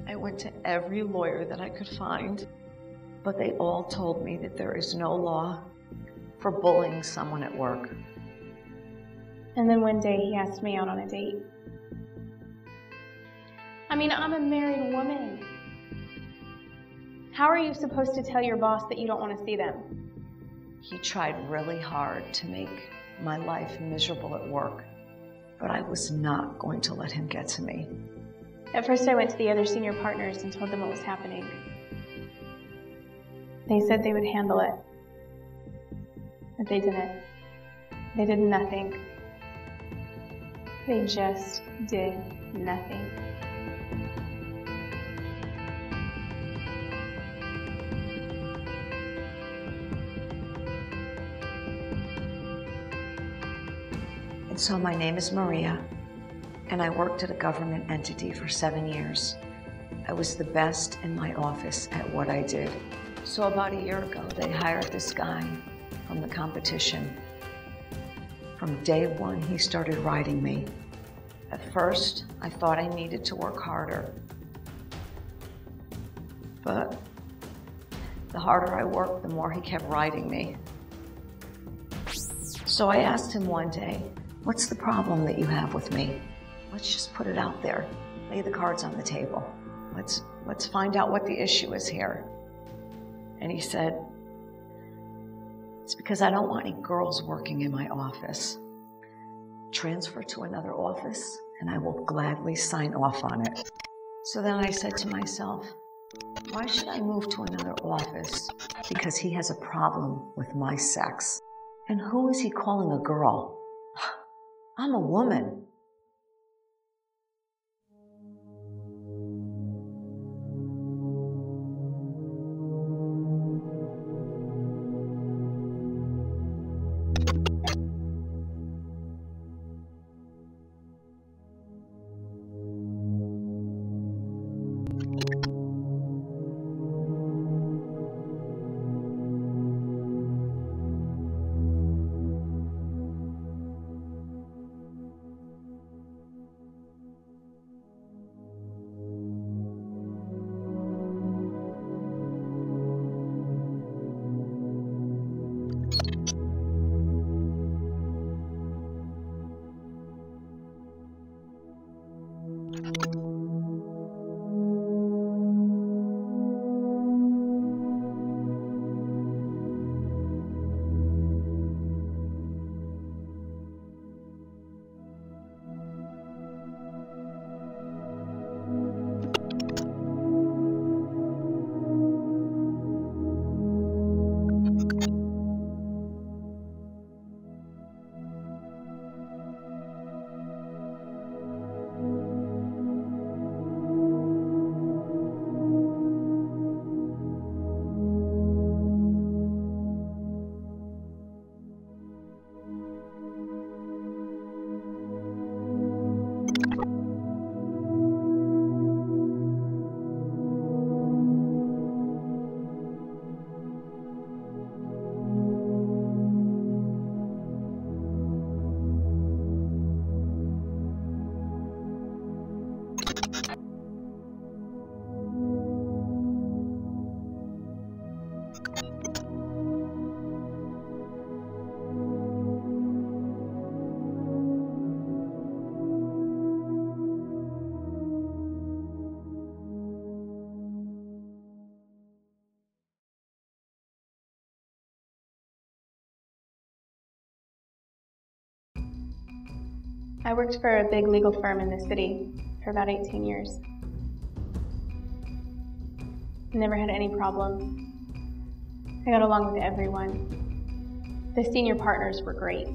I went to every lawyer that I could find, but they all told me that there is no law for bullying someone at work. And then one day he asked me out on a date. I mean, I'm a married woman. How are you supposed to tell your boss that you don't want to see them? He tried really hard to make my life miserable at work, but I was not going to let him get to me. At first I went to the other senior partners and told them what was happening. They said they would handle it, but they didn't. They did nothing. They just did nothing. And so my name is Maria, and I worked at a government entity for 7 years. I was the best in my office at what I did. So about a year ago, they hired this guy from the competition. From day one, he started riding me. At first, I thought I needed to work harder. But the harder I worked, the more he kept riding me. So I asked him one day, "What's the problem that you have with me? Let's just put it out there. Lay the cards on the table. Let's find out what the issue is here." And he said, "It's because I don't want any girls working in my office. Transfer to another office, and I will gladly sign off on it." So then I said to myself, why should I move to another office because he has a problem with my sex? And who is he calling a girl? I'm a woman. I worked for a big legal firm in the city for about 18 years. Never had any problems. I got along with everyone. The senior partners were great.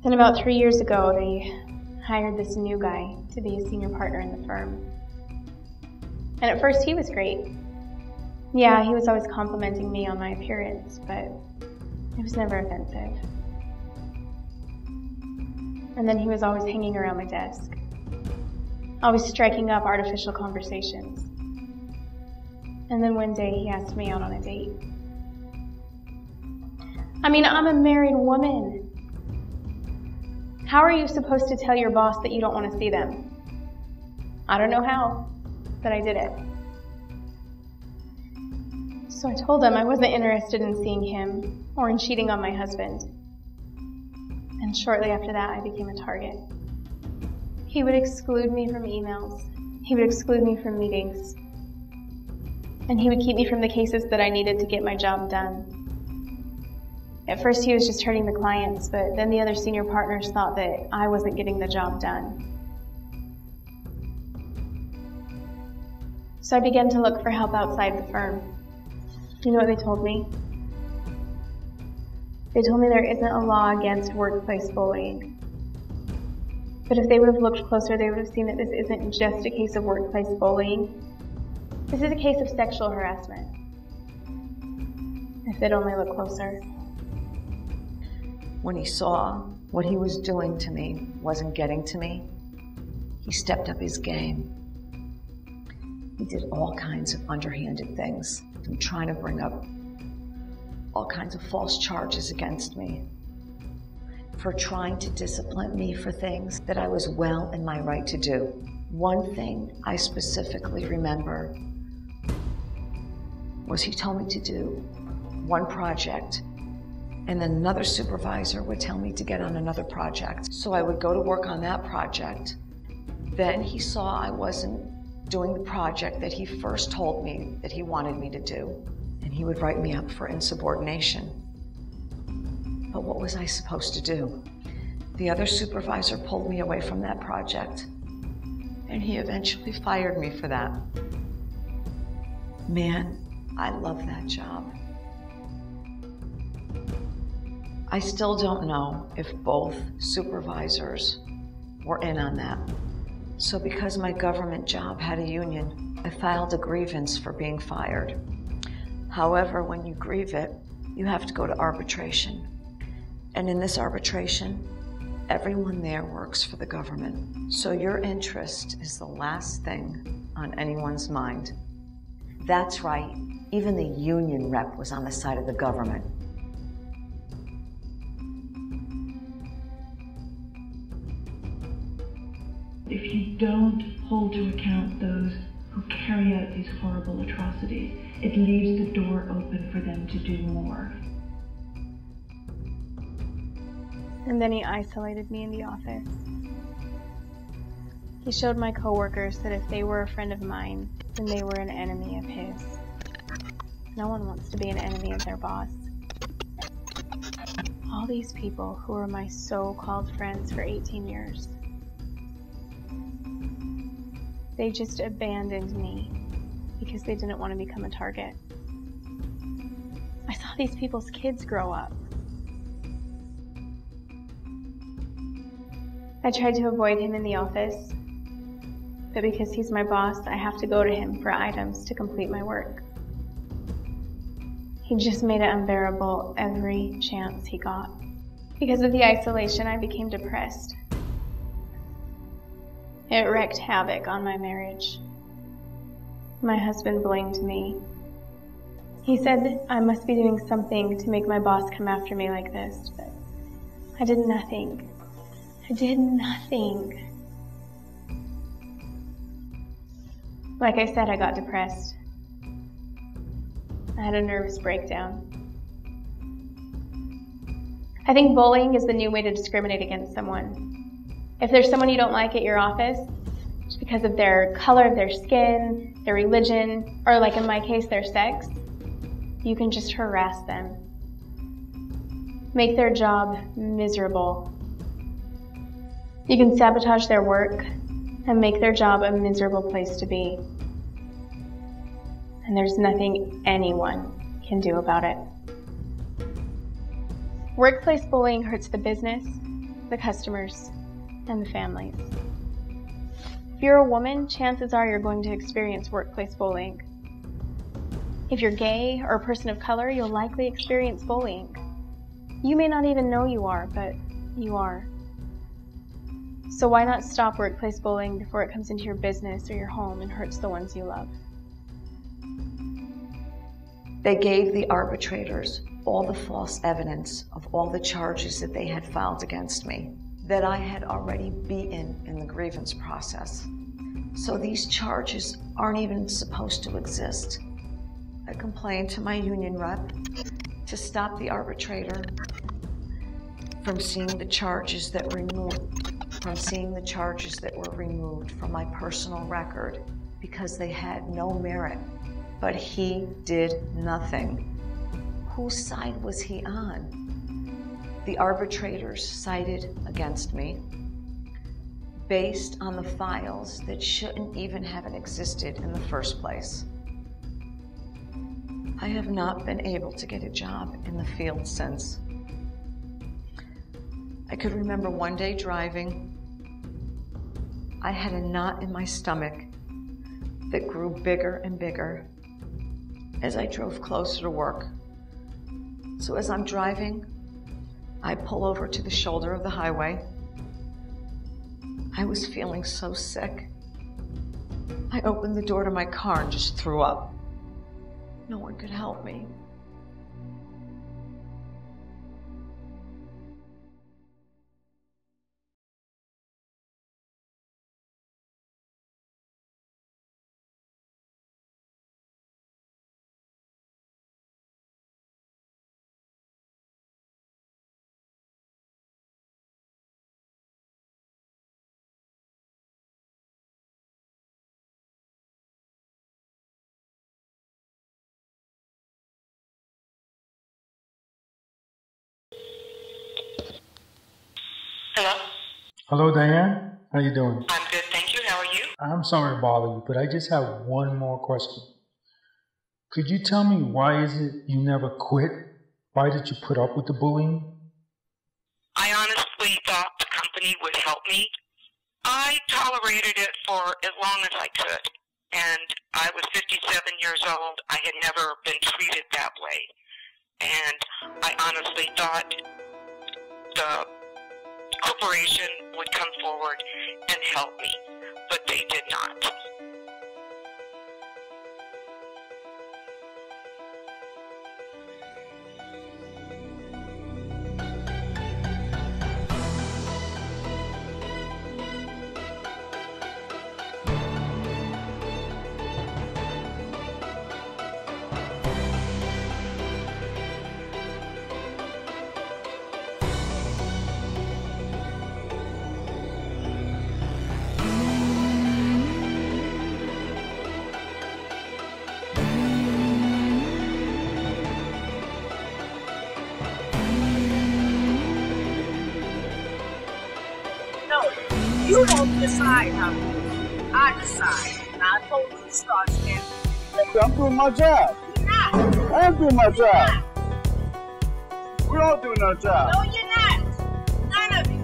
Then about 3 years ago, they hired this new guy to be a senior partner in the firm. And at first he was great. Yeah, he was always complimenting me on my appearance, but it was never offensive. And then he was always hanging around my desk, always striking up artificial conversations. And then one day he asked me out on a date. I mean, I'm a married woman. How are you supposed to tell your boss that you don't want to see them? I don't know how, but I did it. So I told him I wasn't interested in seeing him or in cheating on my husband. And shortly after that, I became a target. He would exclude me from emails. He would exclude me from meetings. And he would keep me from the cases that I needed to get my job done. At first, he was just hurting the clients, but then the other senior partners thought that I wasn't getting the job done. So I began to look for help outside the firm. You know what they told me? They told me there isn't a law against workplace bullying. But if they would have looked closer, they would have seen that this isn't just a case of workplace bullying. This is a case of sexual harassment. If they'd only look closer. When he saw what he was doing to me wasn't getting to me, he stepped up his game. He did all kinds of underhanded things, from trying to bring up all kinds of false charges against me, for trying to discipline me for things that I was well in my right to do. One thing I specifically remember was he told me to do one project, and then another supervisor would tell me to get on another project. So I would go to work on that project. Then he saw I wasn't doing the project that he first told me that he wanted me to do, and he would write me up for insubordination. But what was I supposed to do? The other supervisor pulled me away from that project, and he eventually fired me for that. Man, I love that job. I still don't know if both supervisors were in on that. So because my government job had a union, I filed a grievance for being fired. However, when you grieve it, you have to go to arbitration. And in this arbitration, everyone there works for the government. So your interest is the last thing on anyone's mind. That's right, even the union rep was on the side of the government. If you don't hold to account those who carry out these horrible atrocities, it leaves the door open for them to do more. And then he isolated me in the office. He showed my coworkers that if they were a friend of mine, then they were an enemy of his. No one wants to be an enemy of their boss. All these people who were my so-called friends for 18 years, they just abandoned me because they didn't want to become a target. I saw these people's kids grow up. I tried to avoid him in the office, but because he's my boss, I have to go to him for items to complete my work. He just made it unbearable every chance he got. Because of the isolation, I became depressed. It wreaked havoc on my marriage. My husband blamed me. He said I must be doing something to make my boss come after me like this, but I did nothing. I did nothing. Like I said, I got depressed. I had a nervous breakdown. I think bullying is the new way to discriminate against someone. If there's someone you don't like at your office, just because of their color of their skin, their religion, or like in my case, their sex, you can just harass them. Make their job miserable. You can sabotage their work and make their job a miserable place to be. And there's nothing anyone can do about it. Workplace bullying hurts the business, the customers, and the families. If you're a woman, chances are you're going to experience workplace bullying. If you're gay or a person of color, you'll likely experience bullying. You may not even know you are, but you are. So why not stop workplace bullying before it comes into your business or your home and hurts the ones you love? They gave the arbitrators all the false evidence of all the charges that they had filed against me, that I had already beaten in the grievance process. So these charges aren't even supposed to exist. I complained to my union rep to stop the arbitrator from seeing the charges that were removed from my personal record because they had no merit. But he did nothing. Whose side was he on? The arbitrators sided against me based on the files that shouldn't even have existed in the first place. I have not been able to get a job in the field since. I could remember one day driving. I had a knot in my stomach that grew bigger and bigger as I drove closer to work. So as I'm driving, I pull over to the shoulder of the highway. I was feeling so sick. I opened the door to my car and just threw up. No one could help me. Hello? Hello, Diane. How you doing? I'm good, thank you. How are you? I'm sorry to bother you, but I just have one more question. Could you tell me why is it you never quit? Why did you put up with the bullying? I honestly thought the company would help me. I tolerated it for as long as I could. And I was 57 years old. I had never been treated that way. And I honestly thought the corporation would come forward and help me, but they did not. You don't decide how to do it. I decide. And I told you to start standing. I'm doing my job. You're not. I am doing my You're job. not. We're all doing our job. No, you're not. None of you.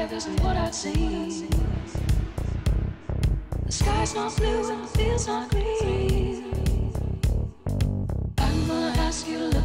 Isn't what I'd seen. The sky's not blue and the field's not green. I'm gonna ask you to